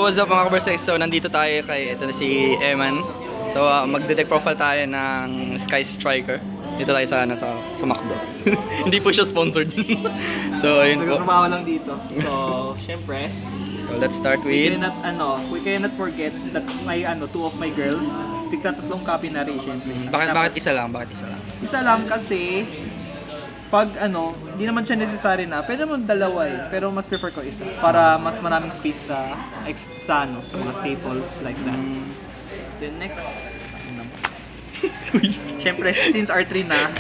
what's up mga kabarsex? So, nandito tayo kay, ito na si Eman. So, magde-deck profile tayo ng Sky Striker. Dito tayo sa, sa McDo. Hindi po siya sponsored. So, ayun po. Nagkatrabaho lang dito. So, syempre, So, let's start we with... cannot forget that my two of my girls, tigta tatlong copy na rin, syempre. Bakit isa lang? Bakit isa lang? Isa lang kasi, pag hindi naman siya necessary na, pwede naman dalawa eh. Pero mas prefer ko isa. Para mas maraming space sa sa mga staples like that. Then next, syempre, since R3 na,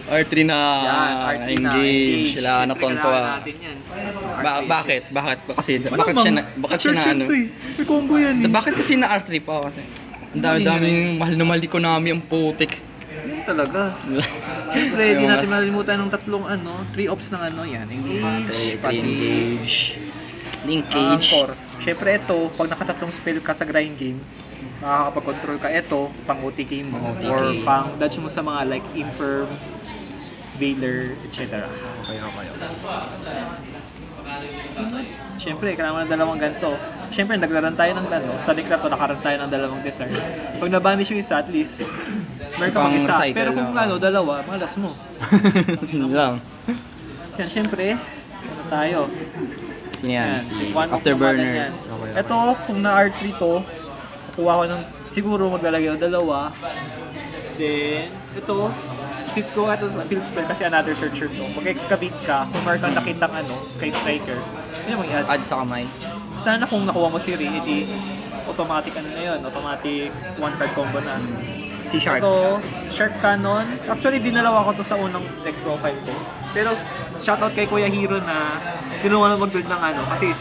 R3 na yan, R3 na, engage. Sila Syempre, natonto kailangan natin yan. Bakit? Kasi, Ano bakit bang? siya na, bakit siya na ano? May combo yan eh. Bakit kasi na R3 pa? Kasi, ang dami-daming mahal na mahal economy ang putik. Yan talaga. Siyempre, di natin malilimutan ng tatlong 3 ops ng yan. Engage, Engage. Linkage. Core. Siyempre ito, pag nakatatlong spell ka sa grind game, makakapag-control ka ito, pang OTK mo, OTK. or pang dodge mo sa mga like Imperm, Veiler, etc. Okay. Sunod. Siyempre, kailangan mo ng dalawang ganito. Siyempre, naglaran tayo ng sa deck na to, nakaran tayo ng dalawang desires. Pag nabanish yung isa, at least, meron ka Pang mag-isa. recycle Pero kung dalawa, malas mo. Yun lang. Yan, siyempre, tayo. Sino yan? Si One of Afterburners. the Okay. Ito, kung na R3 to, kukuha ko ng, siguro maglalagay ng dalawa. Then, ito, since ko ito sa field spell kasi another searcher to, mag-excavate ka, kung meron kang nakitang Sky Striker, yun yung i-add. Add sa kamay. Sana kung nakuha mo si Ray, edi automatic na yun, automatic one card combo na. Si Shark. Ito, Shark Cannon. Actually, dinalawa ko to sa unang deck profile ko. Pero, shoutout kay Kuya Hero na tinulungan mag-build ng kasi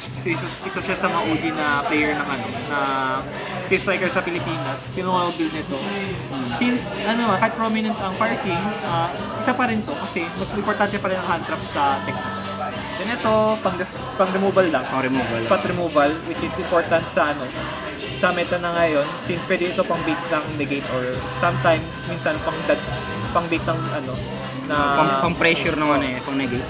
isa siya sa mga OG na player ng na Sky Striker sa Pilipinas. Tinulungan mag-build nito. Since, kahit prominent ang Fire King, isa pa rin to kasi mas importante pa rin ang hand trap sa deck. Then ito, pang removal lang. Pang removal. Spot removal, which is important sa sa meta na ngayon, since pwede ito pang bait ng negate or sometimes minsan pang bait ng na Pang pressure naman pang negate.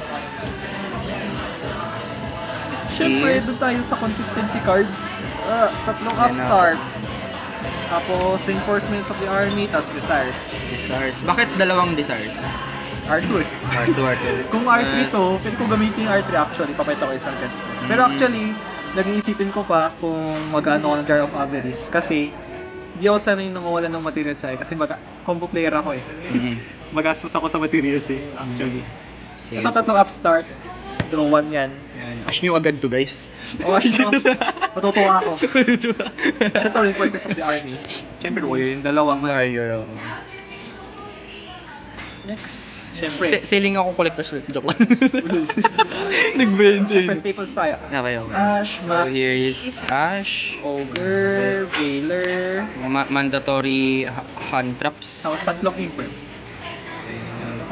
Siyempre, Yes. doon tayo sa consistency cards. Tatlong Yan upstart. Tapos reinforcements of the army, tapos desires. Desires. Bakit dalawang desires? R2 eh. R2. Kung R3 to, pwede ko gamitin yung R3 actually, papayta ko isang ganito. Pero actually, nag-iisipin ko pa kung mag-ano ako ng Jar of Avarice kasi hindi ako sanay nang wala ng materials kasi combo player ako eh. Magastos ako sa materials actually. Ito tatlong upstart, draw 1 yan. Ash nyo agad to guys. O ash nyo, matutuwa ako. Siya to reinforcements of the army. Siyempre, yung dalawang next. Siyempre. Selling ako collector's rate. Joke lang. Nag-bend Siyempre, staples tayo. Okay. Ash, So Max, here is Ash. Ogre, Veiler, Mandatory hand traps. tapos tatlong Imperm.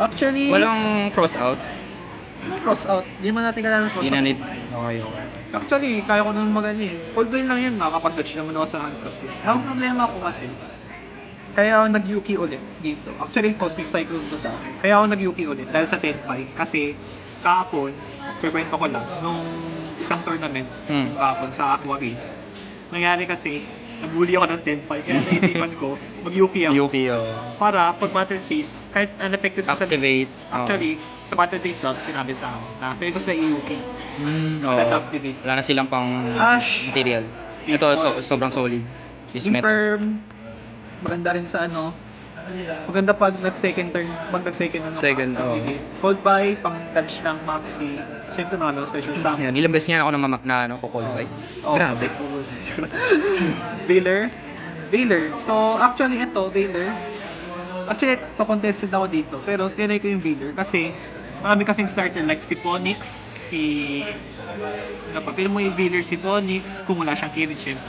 Actually, Walang cross out. cross out. Hindi man natin kailangan cross Hindi na out. need. Okay. Actually, kaya ko naman Cold Veil lang yan, nakakapag-dodge naman ako sa hand cross. Ang problema ko kasi, kaya ako nag-Yuki ulit dito. Actually, Cosmic Cyclone to ta. Kaya ako nag-Yuki ulit dahil sa 10-5. Kasi kahapon, kwento ko lang, nung isang tournament, kahapon sa Aqua Games, nangyari kasi, nabully ako ng 10-5. Kaya naisipan ko, mag-Yuki ako. Yuki, Para pag battle phase, kahit unaffected sa activate. Actually, sa battle phase lang, sinabi sa akin na pwede ko sila i-Yuki. Activate. Wala na silang pang Ash. material. Ito, sobrang solid. Is met. Imperm, maganda rin sa maganda pag nag-second turn, nag-second Second, Cold buy, pang touch ng Maxi. Siyempre special summon. Yan, ilang beses niya ako na call by. Grabe. Veiler. So, actually ito, Veiler. Actually, contested ako dito. Pero, tinry ko yung Veiler kasi marami kasing starter like si Ponix, napapil mo yung Veiler si Ponix kung wala siyang Kirin.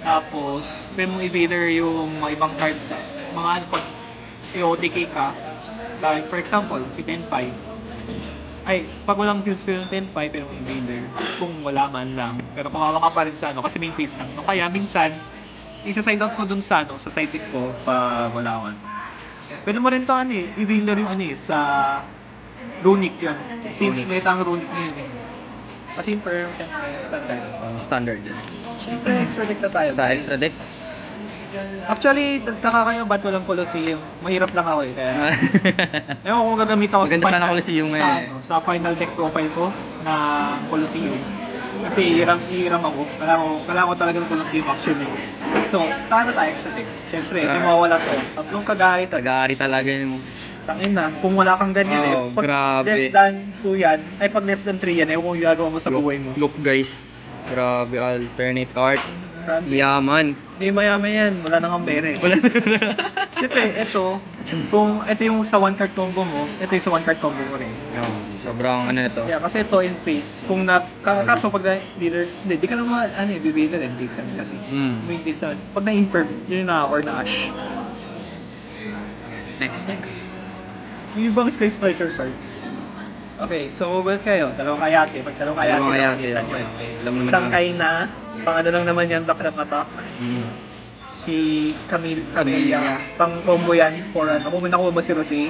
Tapos, pwede mong i-Veiler yung mga ibang cards, mga pag i-OTK ka, like for example, si 10-5. Ay, pag walang field spell ng 10-5, pwede mong i-Veiler kung wala man lang. Pero kumawa ka pa rin sa kasi main phase lang. No, kaya minsan, isa-side out ko dun sa side deck ko pa wala man. Pwede mo rin to i-Veiler yung sa Runic yun. Since may tang Runic na yun Kasi yung perm, syempre, standard. Standard din. Syempre, extra deck na tayo. Sa extra deck. Actually, nagtaka kayo ba't walang Colosseum? Mahirap lang ako eh. Kaya, ewan ko kung gagamit ako Maganda sana Colosseum sa, eh. sa final deck profile ko na Colosseum. Kasi hiram ako. Kailangan ko talaga ng Colosseum actually. So, start na tayo extra deck. Siyempre, hindi mawawala to. Tatlong kagari to. Tagari talaga yun. Tangin na, kung wala kang ganyan eh. Oh, Pag grabe. less than 2 yan, ay pag less than 3 yan, ewan kung yung gagawa mo sa buhay mo. Look guys. Grabe, alternate art. Grabe. Yaman. Hindi mayaman yan, wala nang kambere. Siyempre, ito, kung ito yung sa one card combo mo, ito yung sa one card combo mo rin. Sobrang ano nito. Yeah, kasi ito in face, kung kaso pag na-dealer, hindi ka naman, bibigyan in face kami kasi. May this pag na-imperm, yun na, or na-ash. Next. Yung ibang Sky Striker cards. Okay, so well kayo, dalawang kayate. Pag dalawang kayate, nakikita nyo. Alam mo Isang kay na, pang ano lang naman yan, back attack. Si Camilla. Pang combo yan for ano. Kung nakuha mo si Rosé.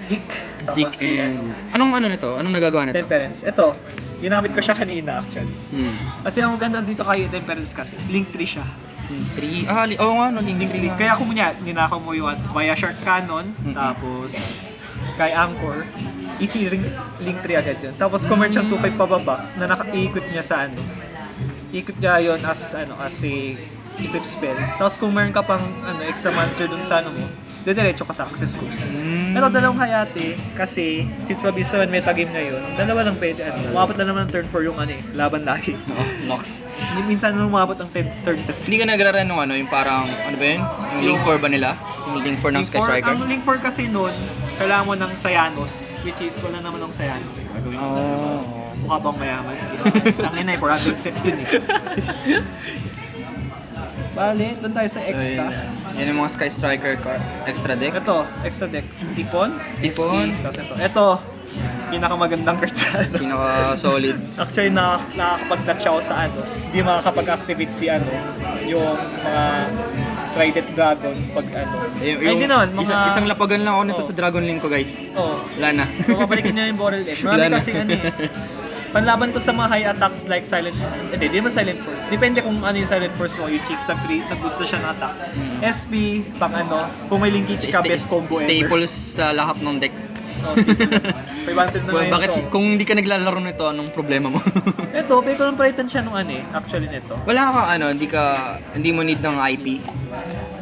Zeke. Zeke and... Anong ano nito? Anong nagagawa nito? Temperance. Ito, ginamit ko siya kanina actually. Hmm. Kasi ang maganda dito kay Temperance kasi, link 3 siya. 3. Oo nga, no, link 3. Kaya kung ninakaw mo yung via short cannon, tapos kay Anchor, easy link 3 agad yun. Tapos kung meron siyang 2-5 pababa, na nakaikot niya sa ano, ikot niya yun as a equip spell. Tapos kung meron ka pang extra monster dun sa mo, diretso ka sa access code. Pero dalawang hayate, kasi since mabilis naman metagame ngayon, dalawa lang pwede, umabot na naman ng turn 4 yung laban lagi. Nox. Minsan nung umabot ang turn 5. Hindi ka nagra-run nung yung parang, ano ba yun? Yung Link 4 ba nila? Yung Link 4 ng Sky Striker? Ang Link 4 kasi nun, kailangan mo ng Cyanos, which is wala naman ng Cyanos eh. Gagawin mo mukha bang mayaman. Tangin na eh, 400 sets yun eh. Bale, doon tayo sa extra. Yan yung mga Sky Striker extra deck. Ito, extra deck. Tipon. Tipon. Tapos ito, pinakamagandang card sa Pinaka-solid. Actually, nakakapag-touch ako sa hindi makakapag-activate si yung mga Trident Dragon pag Hindi naman, mga... isang lapagan lang ako nito sa Dragon Link ko guys. Wala na. Mababalikin niya yung Boral Deck. Marami kasi panlaban to sa mga high attacks like Silent Force. Hindi naman Silent Force. Depende kung ano yung Silent Force mo. Yung cheese nag-boost na siya ng attack. SP, pang kung may linkage ka, best combo ever. Staples sa lahat ng deck. 500 na ngayon Bakit to. kung hindi ka naglalaro nito, anong problema mo? Ito, pwede ko lang palitan siya nung actually nito. Wala ka hindi mo need ng IP.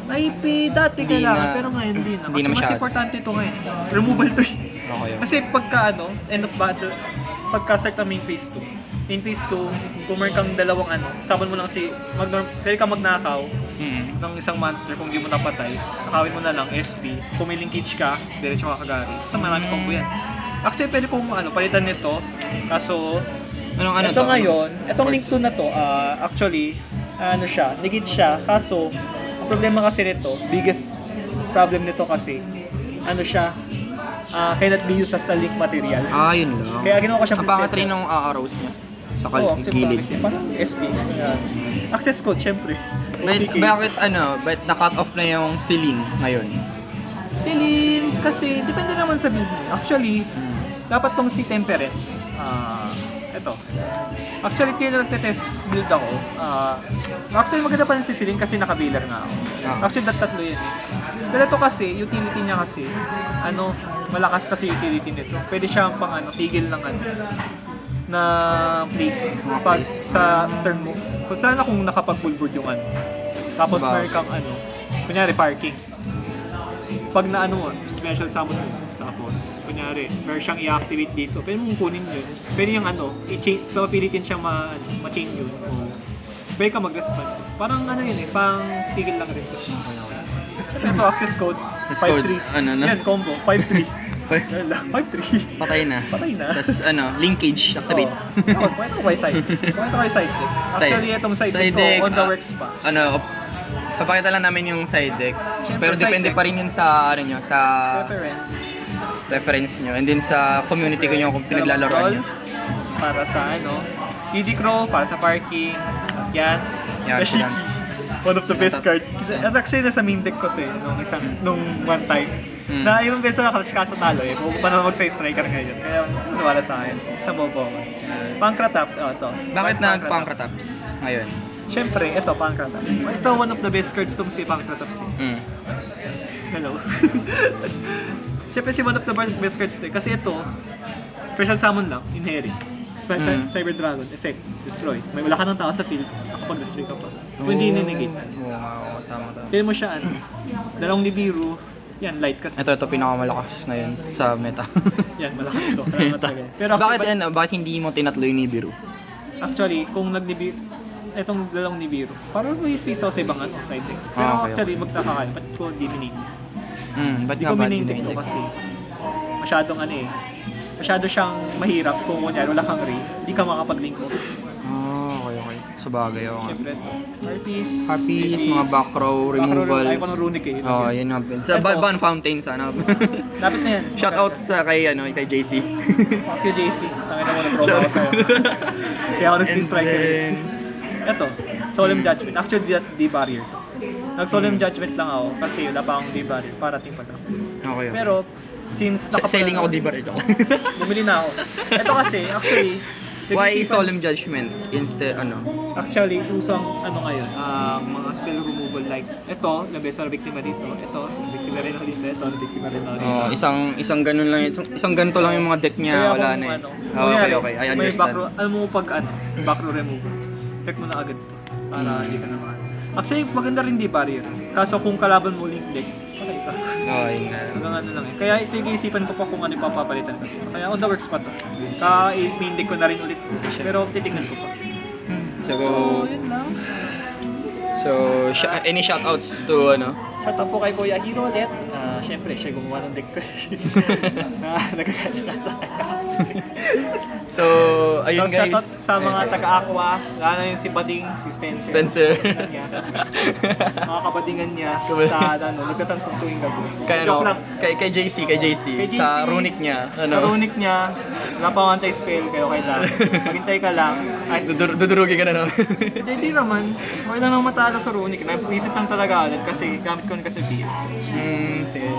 IP dati Hindi kailangan, na. pero ngayon hindi na. Hindi Kasi na mas masyado. importante ito ngayon. Removal to eh. Okay. Kasi pagka end of battle, pagka start ng main phase 2, in phase 2, kung meron kang dalawang sabon mo lang pwede ka magnakaw ng isang monster kung di mo napatay. Nakawin mo na lang SP. Kung may linkage ka, diretso ka kagari. Kasi marami combo yan. Actually, pwede kong palitan nito. Kaso, Anong ito to? ngayon, itong link 2 na to, actually, negate siya. Kaso, ang problema kasi nito, biggest problem nito kasi, siya, cannot be used as a link material. Yun lang. Kaya ginawa ko siyang Napaka-try nung arrows niya. Sa gilid. Parang SP. Access code, syempre. Bakit na-cut off na yung Celine ngayon? Celine, kasi depende naman sa build niya. Actually, dapat tong si Temperance. Ito. Actually, nagte-test build ako. Actually, maganda pa rin si Celine kasi naka-bailler nga ako. Actually, tatlo yun. Pero ito kasi, utility niya kasi, malakas kasi utility nito. Pwede siyang pang tigil ng na place pag sa turn mo. Kung sana kung nakapag-full board yung Tapos meron kang kunyari parking. Pag na special summon mo. Tapos, kunyari, meron siyang i-activate dito. Pwede mong kunin yun. Pwede yung papilitin siyang ma-chain yun. O, pwede ka mag-respond. Parang yun pang tigil lang rin. Ito, access code. 5-3. Yan, combo. 5-3. 5-3. Patay na. Patay na. Tapos linkage, activate. Pwede ko by side. Actually, itong side deck ko, on the works pa. Papakita lang namin yung side deck. Pero Side depende deck. pa rin yun sa sa Preference. nyo. And then sa community ko nyo kung pinaglalaroan nyo. Para sa ED Crow, para sa parking. Yan. Yan, Dashiki. One of the best cards. At actually, nasa main deck ko to eh, nung one time. Na yung beso na kaso talo eh. Huwag pa naman mag-size striker ngayon. Kaya wala sa akin. Isang bobo ako. Pankrataps, to. Bakit nag-Pankrataps ngayon? Siyempre, ito, Pankrataps. Ito, one of the best cards tong si Pankrataps eh. Hello. Siyempre, si one of the best cards to eh. Kasi ito, special summon lang, inherit. Cyber Dragon, effect, destroy. May wala ka ng tao sa field, nakapag-destroy ka pa. Kung hindi ninegate. Oo, tama. Pili mo siya, dalawang Nibiru, yan, light kasi. Ito pinakamalakas ngayon sa meta. Yan, malakas ito. Pero Bakit hindi mo tinatlo yung Nibiru? actually, kung nag-Nibiru, itong dalawang Nibiru, parang may space ako sa ibang side deck. Pero Okay. actually, magtaka ka, ba't ko hindi minig? Ba't Hindi nga ko ba minig to kasi masyadong masyado siyang mahirap kung kunyari wala kang ray, hindi ka makapag-link ko. Okay. Sa bagay, okay. Siyempre ito. Harpies, mga back row, removals. Ayaw ko ng runic eh. Yun nga. Sa Ito. Ban Fountain sana. Lapit na yan. Shout out sa kay JC. Fuck you, JC. Tangin na mo, na-promo ako sa'yo. Kaya ako nag-Swiss striker. Ito, Solemn Judgment. Actually, D-barrier to. Nag-Solemn Judgment lang ako kasi wala pa akong D-barrier. Parating pa to. Okay. Pero, since Selling ako, di ba rin ako? bumili na ako. Ito kasi, actually, Why pinag-isipan- Solemn Judgment instead, Actually, usang ngayon, mga spell removal like ito, nabesa na biktima dito, ito, biktima rin ako dito, ito, biktima rin ako dito. isang ganun lang, isang ganito lang yung mga deck niya, wala na eh. Okay, I may understand. alam mo pag back row removal, effect mo na agad to, para hindi ka naman. Actually, maganda rin di barrier. Kaso kung kalaban mo link deck, okay ka. Yun nga. Hanggang lang eh. Kaya ito yung isipan ko pa kung ano yung papapalitan ko. Kaya on the works pa to. Main deck ko na rin ulit. Pero titignan ko pa. So, yun lang. any shoutouts to Shout out po kay Kuya Hero ulit. Siyempre, siya gumawa ng deck ko. Nagkakasya So, ayun guys. Shout out sa mga taga-Aqua, lalo na yung si Bading, si Spencer. Mga kabadingan niya sa nagtatransform tuwing gabi. Joke lang. Kay JC, sa runic niya. Sa runic niya, wala pa akong anti-spell, kayo kailangan. Maghintay ka lang. Dudurugi ka na naman. Hindi naman. Okay lang nang matalo sa runic. Naisip lang talaga agad kasi gamit ko na kasi BS. Sige.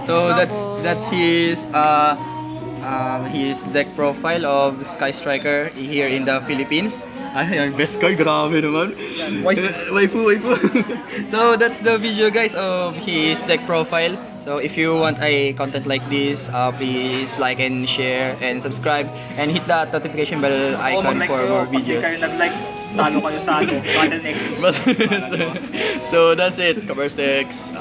So that's his deck profile of Sky Striker here in the Philippines. Yung best card, grabe naman. Waifu. So that's the video guys of his deck profile. So if you want a content like this, please like and share and subscribe and hit that notification bell icon for more videos. Pag di kayo nag-like, talo kayo sa Battle Nexus. So that's it, Kabarstex.